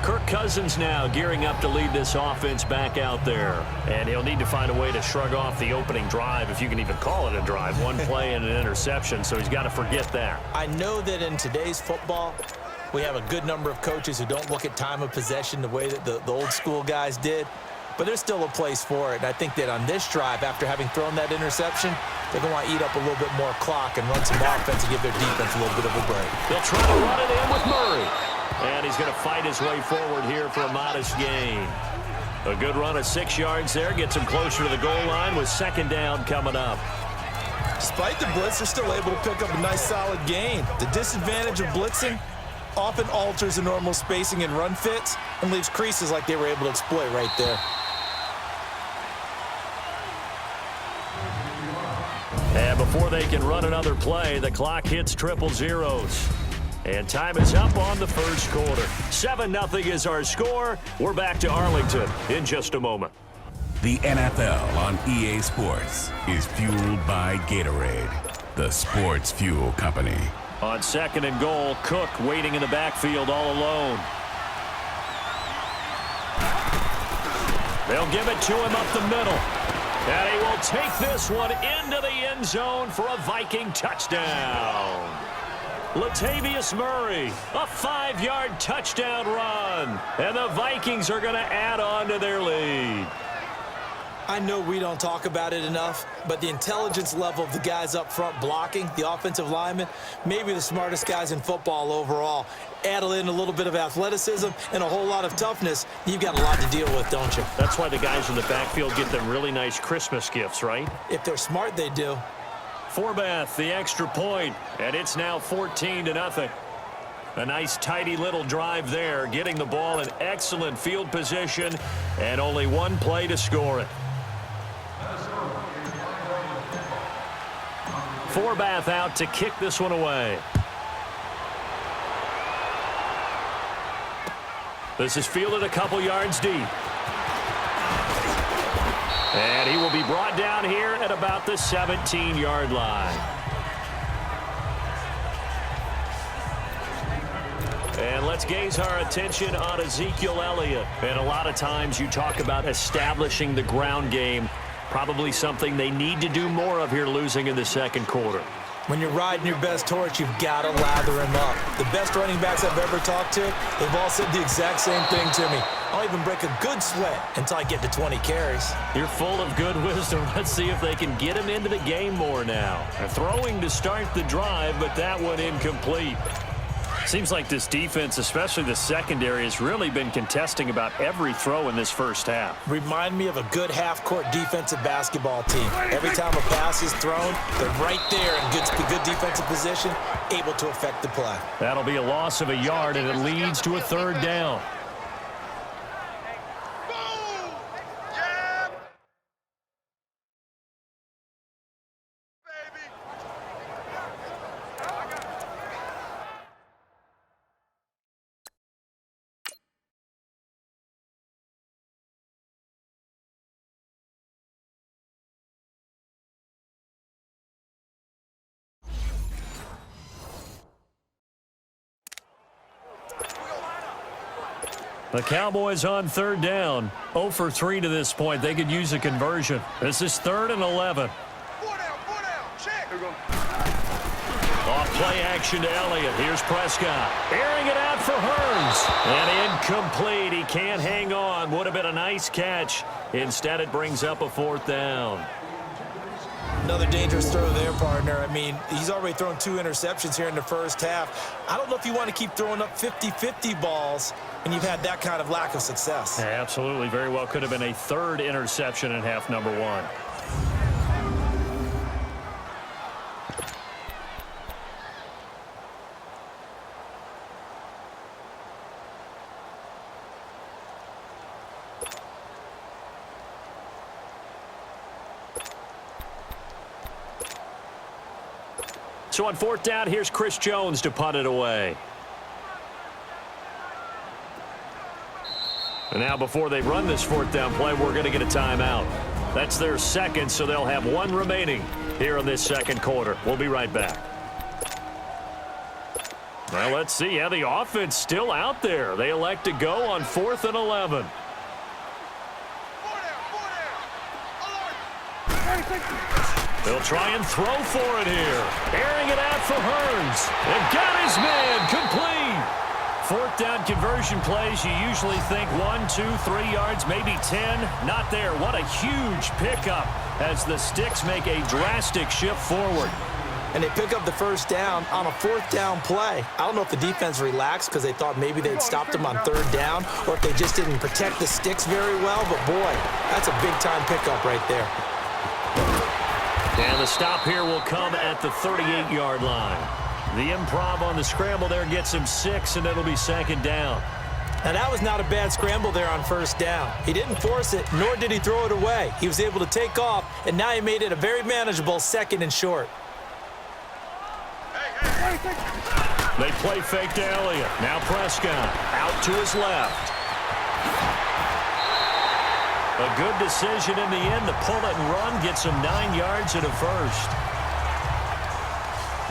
Kirk Cousins now gearing up to lead this offense back out there. And he'll need to find a way to shrug off the opening drive, if you can even call it a drive. One play and an interception, so he's got to forget that. I know that in today's football, we have a good number of coaches who don't look at time of possession the way that the old school guys did. But there's still a place for it. And I think that on this drive, after having thrown that interception, they're going to want to eat up a little bit more clock and run some offense and give their defense a little bit of a break. They'll try to run it in with Murray. And he's going to fight his way forward here for a modest gain. A good run of 6 yards there. Gets him closer to the goal line with second down coming up. Despite the blitz, they're still able to pick up a nice solid gain. The disadvantage of blitzing often alters the normal spacing and run fits and leaves creases like they were able to exploit right there. And before they can run another play, the clock hits triple zeros. And time is up on the first quarter. 7-0 is our score. We're back to Arlington in just a moment. The NFL on EA Sports is fueled by Gatorade, the sports fuel company. On second and goal, Cook waiting in the backfield all alone. They'll give it to him up the middle. And he will take this one into the end zone for a Viking touchdown. Latavius Murray, a 5-yard touchdown run. And the Vikings are going to add on to their lead. I know we don't talk about it enough, but the intelligence level of the guys up front blocking, the offensive linemen, maybe the smartest guys in football overall. Add in a little bit of athleticism and a whole lot of toughness, you've got a lot to deal with, don't you? That's why the guys in the backfield get them really nice Christmas gifts, right? If they're smart, they do. Forbath, the extra point, and it's now 14-0. A nice, tidy little drive there, getting the ball in excellent field position, and only one play to score it. Forbath out to kick this one away. This is fielded a couple yards deep. And he will be brought down here at about the 17-yard line. And let's gaze our attention on Ezekiel Elliott. And a lot of times you talk about establishing the ground game. Probably something they need to do more of here, losing in the second quarter. When you're riding your best horse, you've got to lather him up. The best running backs I've ever talked to, they've all said the exact same thing to me. I'll even break a good sweat until I get to 20 carries. You're full of good wisdom. Let's see if they can get him into the game more now. They're throwing to start the drive, but that one incomplete. Seems like this defense, especially the secondary, has really been contesting about every throw in this first half. Remind me of a good half-court defensive basketball team. Every time a pass is thrown, they're right there in good defensive position, able to affect the play. That'll be a loss of a yard, and it leads to a third down. The Cowboys on third down. 0 for 3 to this point. They could use a conversion. This is 3rd and 11. Off play action to Elliott. Here's Prescott. Airing it out for Hurns. And incomplete. He can't hang on. Would have been a nice catch. Instead, it brings up a 4th down. Another dangerous throw there, partner. I mean, he's already thrown 2 interceptions here in the first half. I don't know if you want to keep throwing up 50-50 balls when you've had that kind of lack of success. Yeah, absolutely. Very well could have been a 3rd interception in half number 1. So on 4th down, here's Chris Jones to punt it away. And now before they run this 4th down play, we're going to get a timeout. That's their second, so they'll have 1 remaining here in this second quarter. We'll be right back. Well, let's see. Yeah, the offense still out there. They elect to go on 4th and 11. They'll try and throw for it here. Airing it out for Hearns. They've got his man complete. 4th down conversion plays, you usually think 1, 2, 3 yards, maybe 10. Not there. What a huge pickup as the Sticks make a drastic shift forward. And they pick up the first down on a 4th down play. I don't know if the defense relaxed because they thought maybe they'd stopped them on 3rd down or if they just didn't protect the Sticks very well. But, boy, that's a big-time pickup right there. And the stop here will come at the 38-yard line. The improv on the scramble there gets him 6, and it'll be 2nd down. And that was not a bad scramble there on 1st down. He didn't force it, nor did he throw it away. He was able to take off, and now he made it a very manageable 2nd and short. They play fake to Elliott. Now Prescott out to his left. A good decision in the end to pull it and run, gets him 9 yards and a first.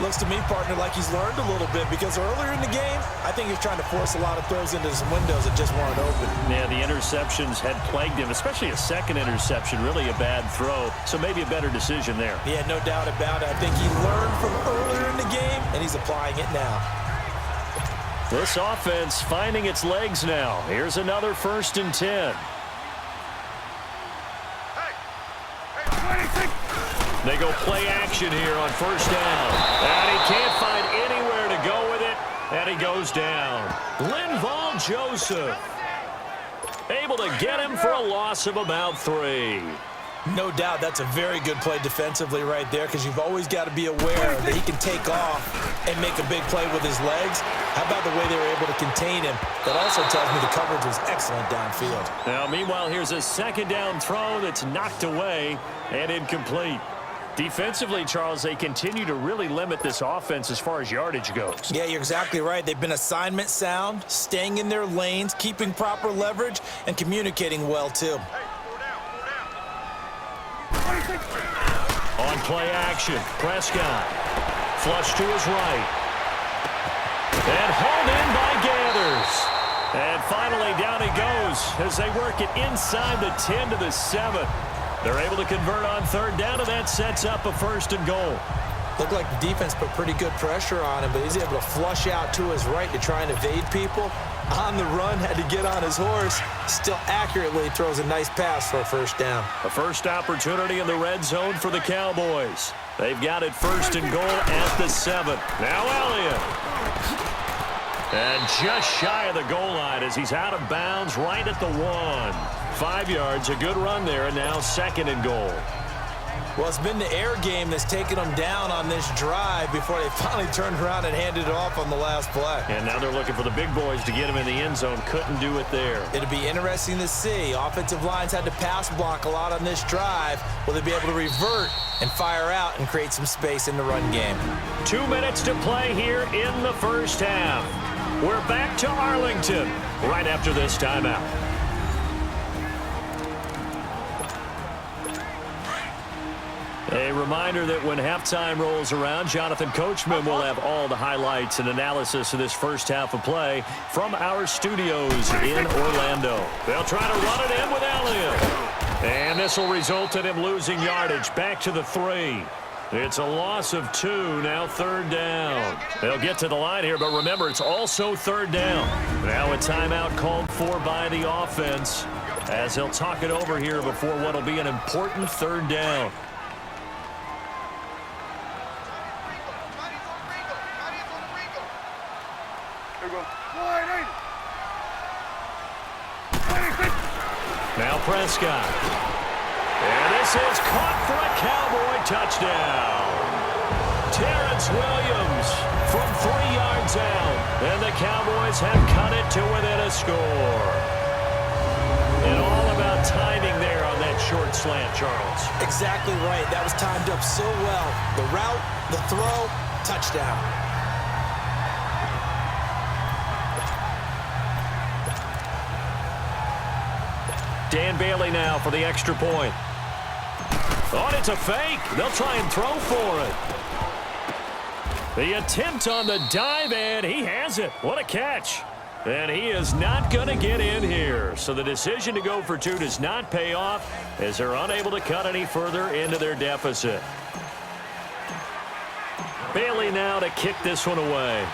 Looks to me, partner, like he's learned a little bit because earlier in the game, I think he was trying to force a lot of throws into some windows that just weren't open. Yeah, the interceptions had plagued him, especially a 2nd interception, really a bad throw, so maybe a better decision there. Yeah, no doubt about it. I think he learned from earlier in the game, and he's applying it now. This offense finding its legs now. Here's another 1st and 10. They go play action here on 1st down. And he can't find anywhere to go with it. And he goes down. Linval Joseph able to get him for a loss of about 3. No doubt that's a very good play defensively right there because you've always got to be aware that he can take off and make a big play with his legs. How about the way they were able to contain him? That also tells me the coverage was excellent downfield. Now, meanwhile, here's a 2nd down throw that's knocked away and incomplete. Defensively, Charles, they continue to really limit this offense as far as yardage goes. Yeah, you're exactly right. They've been assignment sound, staying in their lanes, keeping proper leverage, and communicating well, too. On play action, Prescott. Flush to his right. And hauled in by Gathers. And finally, down he goes as they work it inside the 10 to the 7. They're able to convert on 3rd down, and that sets up a 1st and goal. Looked like the defense put pretty good pressure on him, but he's able to flush out to his right to try and evade people. On the run, had to get on his horse. Still accurately throws a nice pass for a 1st down. A first opportunity in the red zone for the Cowboys. They've got it 1st and goal at the 7. Now Elliott. And just shy of the goal line as he's out of bounds right at the 1. 5 yards, a good run there, and now 2nd and goal. Well, it's been the air game that's taken them down on this drive before they finally turned around and handed it off on the last play. And now they're looking for the big boys to get him in the end zone. Couldn't do it there. It'll be interesting to see. Offensive lines had to pass block a lot on this drive. Will they be able to revert and fire out and create some space in the run game? 2 minutes to play here in the 1st half. We're back to Arlington right after this timeout. A reminder that when halftime rolls around, Jonathan Coachman will have all the highlights and analysis of this 1st half of play from our studios in Orlando. They'll try to run it in with Elliott. And this will result in him losing yardage back to the 3. It's a loss of 2, now 3rd down. They'll get to the line here, but remember, it's also 3rd down. Now a timeout called for by the offense as they'll talk it over here before what will be an important 3rd down. Now Prescott. And this is caught for a Cowboy touchdown. Terrence Williams from 3 yards out. And the Cowboys have cut it to within a score. And all about timing there on that short slant, Charles. Exactly right. That was timed up so well. The route, the throw, touchdown. Dan Bailey now for the extra point. Oh, it's a fake. They'll try and throw for it. The attempt on the dive, and he has it. What a catch. And he is not going to get in here. So the decision to go for two does not pay off as they're unable to cut any further into their deficit. Bailey now to kick this one away.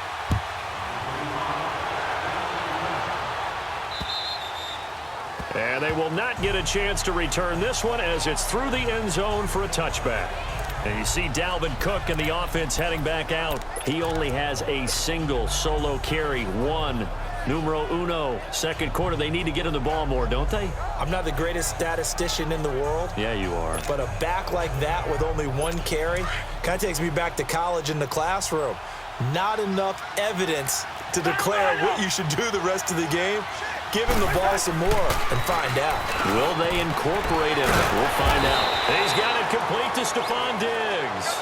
And they will not get a chance to return this one as it's through the end zone for a touchback. And you see Dalvin Cook and the offense heading back out. He only has a single solo carry, one. Numero uno, second quarter. They need to get him the ball more, don't they? I'm not the greatest statistician in the world. Yeah, you are. But a back like that with only one carry kind of takes me back to college in the classroom. Not enough evidence to declare what you should do the rest of the game. Give him the ball some more and find out. Will they incorporate him? We'll find out. He's got it complete to Stephon Diggs.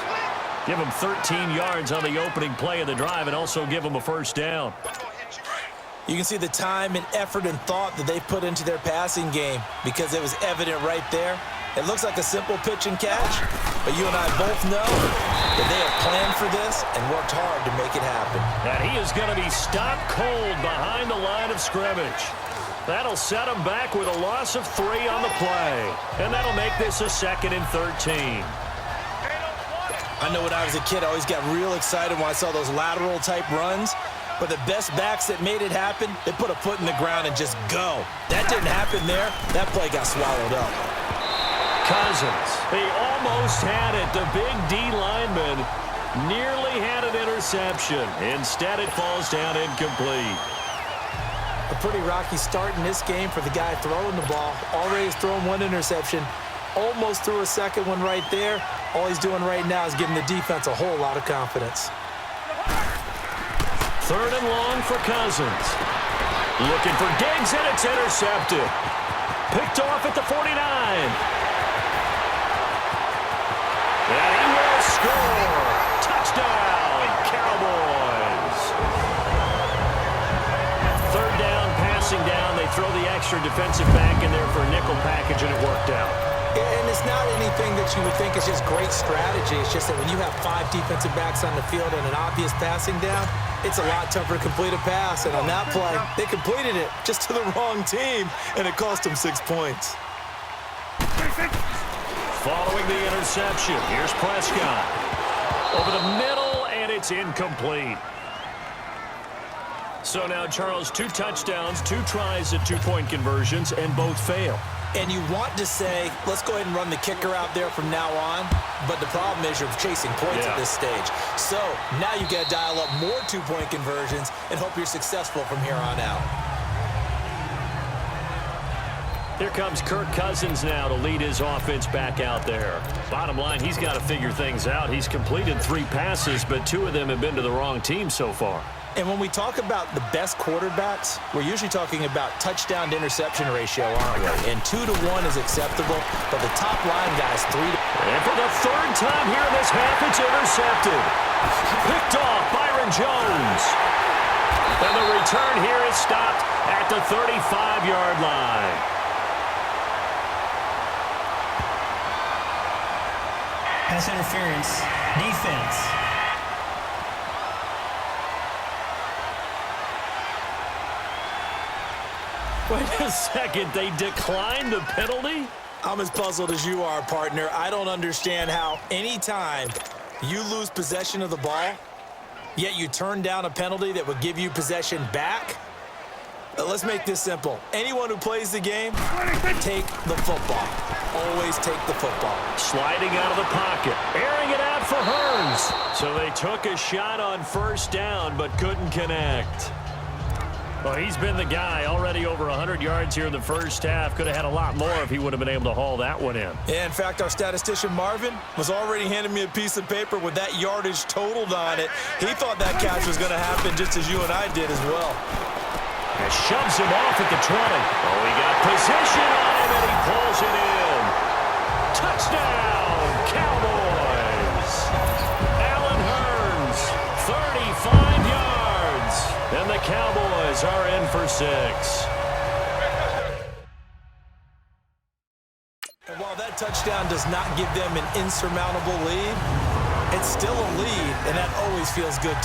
Give him 13 yards on the opening play of the drive and also give him a first down. You can see the time and effort and thought that they put into their passing game because it was evident right there. It looks like a simple pitch and catch, but you and I both know that they have planned for this and worked hard to make it happen. And he is going to be stopped cold behind the line of scrimmage. That'll set him back with a loss of 3 on the play. And that'll make this a 2nd and 13. I know when I was a kid, I always got real excited when I saw those lateral type runs. But the best backs that made it happen, they put a foot in the ground and just go. That didn't happen there. That play got swallowed up. Cousins, he almost had it. The big D lineman nearly had an interception. Instead, it falls down incomplete. A pretty rocky start in this game for the guy throwing the ball. Already has thrown one interception. Almost threw a second one right there. All he's doing right now is giving the defense a whole lot of confidence. 3rd and long for Cousins. Looking for Diggs, and it's intercepted. Picked off at the 49. And he will score. Touchdown, Cowboys. 3rd down, passing down. They throw the extra defensive back in there for a nickel package, and it worked out. And it's not anything that you would think is just great strategy. It's just that when you have 5 defensive backs on the field and an obvious passing down, it's a lot tougher to complete a pass. And on that play, they completed it just to the wrong team, and it cost them 6 points. Following the interception, here's Prescott. Over the middle, and it's incomplete. So now, Charles, 2 touchdowns, 2 tries at 2-point conversions, and both fail. And you want to say, let's go ahead and run the kicker out there from now on. But the problem is you're chasing points at this stage. So now you got to dial up more 2-point conversions and hope you're successful from here on out. Here comes Kirk Cousins now to lead his offense back out there. Bottom line, he's got to figure things out. He's completed 3 passes, but 2 of them have been to the wrong team so far. And when we talk about the best quarterbacks, we're usually talking about touchdown to interception ratio, aren't we? And 2 to 1 is acceptable, but the top line guys 3 to... And for the 3rd time here in this half, it's intercepted. Picked off Byron Jones. And the return here is stopped at the 35-yard line. Pass interference, defense. Wait a second, they declined the penalty? I'm as puzzled as you are, partner. I don't understand how any time you lose possession of the ball, yet you turn down a penalty that would give you possession back. Let's make this simple. Anyone who plays the game, take the football. Always take the football. Sliding out of the pocket, airing it out for Hearns. So they took a shot on 1st down, but couldn't connect. Well, he's been the guy, already over 100 yards here in the first half. Could have had a lot more if he would have been able to haul that one in. Yeah, in fact, our statistician Marvin was already handing me a piece of paper with that yardage totaled on it. He thought that catch was going to happen just as you and I did as well. And shoves him off at the 20. Oh, he got position on him, and he pulls it in. Touchdown, Cowboys. Allen Hearns, 35 yards. And the Cowboys are in for 6. And while that touchdown does not give them an insurmountable lead, It's still a lead, and that always feels good, too.